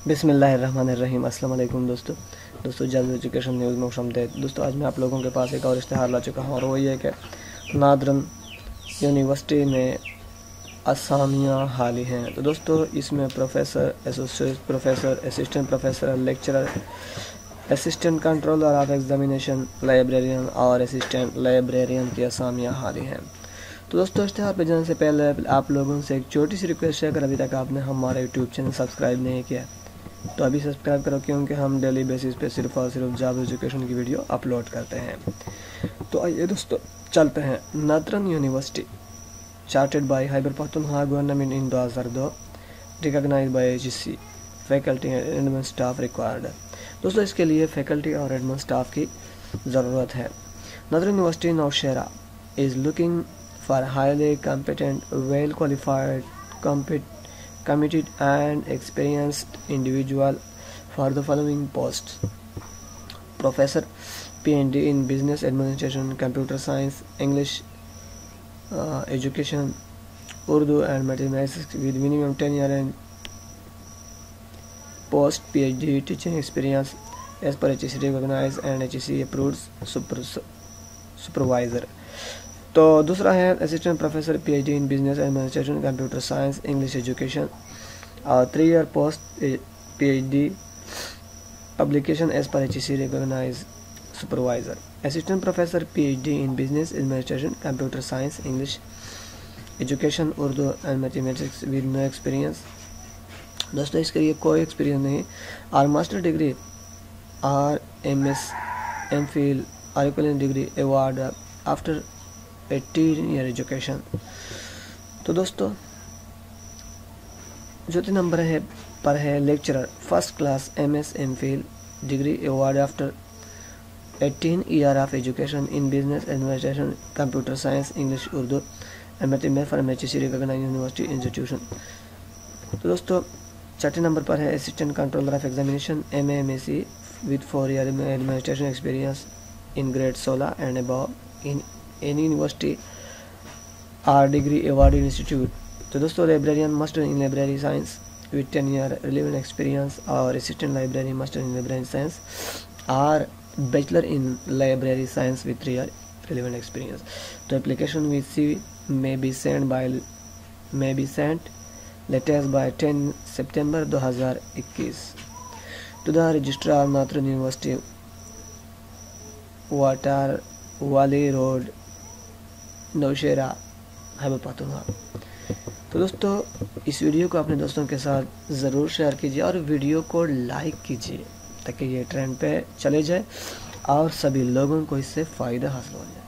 बिस्मिल्लाहिर्रहमानिर्रहीम। अस्सलाम वालेकुम दोस्तों जाज़ एजुकेशन न्यूज़ में खुशामदीद। दोस्तों आज मैं आप लोगों के पास एक और इश्तिहार ला चुका हूँ और वो ये है कि नादरन यूनिवर्सिटी में असामियाँ हाली हैं। तो दोस्तों इसमें professor, associate professor, assistant professor, lecturer, assistant controller of examination, librarian और असिस्टेंट लाइब्रेरियन की असामियाँ हाली हैं। तो दोस्तों इश्तिहार पे जाने से पहले आप लोगों से एक छोटी सी रिक्वेस्ट है, अगर अभी तक आपने हमारा यूट्यूब चैनल सब्सक्राइब नहीं किया तो अभी सब्सक्राइब करो, क्योंकि हम डेली बेसिस पे सिर्फ और सिर्फ जॉब एजुकेशन की वीडियो अपलोड करते हैं। तो आइए दोस्तों चलते हैं। Northern university chartered by Khyber Pakhtunkhwa government in 2002, recognized by HEC, faculty and admin staff required. दोस्तों इसके लिए फैकल्टी और एडमिन स्टाफ की ज़रूरत है। Northern university Nowshera is looking for highly competent, well qualified, committed and experienced individual for the following posts: Professor, PhD in Business Administration, Computer Science, English Education, Urdu and Mathematics with minimum 10 year and post PhD teaching experience as per HEC recognized and HEC approved supervisor। तो दूसरा है assistant professor, PhD in business administration, computer science, English education और 3 year post PhD publication as per HEC recognize supervisor. Assistant professor, PhD in business administration, computer science, English education, Urdu and mathematics with no experience. दोस्तों इसके लिए कोई experience नहीं और master degree और MS, MPhil और equivalent degree award after 18 year education. तो दोस्तों चौथे नंबर पर है lecturer, first class MS MPhil degree award after 18 year of education in business administration, computer science, English, Urdu and mathematics from HEC recognised university institution. तो दोस्तों छठे number पर है assistant controller of examination, MSc with 4 year administration experience in grade 16 and above in any university or degree award institute. तो दोस्तों librarian, master in library science with 10 year relevant experience और assistant library master in library science और bachelor in library science with 3 year relevant experience. तो application with C may be sent latest by 10 September 2021 to the registrar northern university, water वाली road, Nowshera, Khyber Pakhtunkhwa. तो दोस्तों इस video को अपने दोस्तों के साथ ज़रूर शेयर कीजिए और वीडियो को लाइक कीजिए ताकि ये ट्रेंड पे चले जाए और सभी लोगों को इससे फ़ायदा हासिल हो जाए।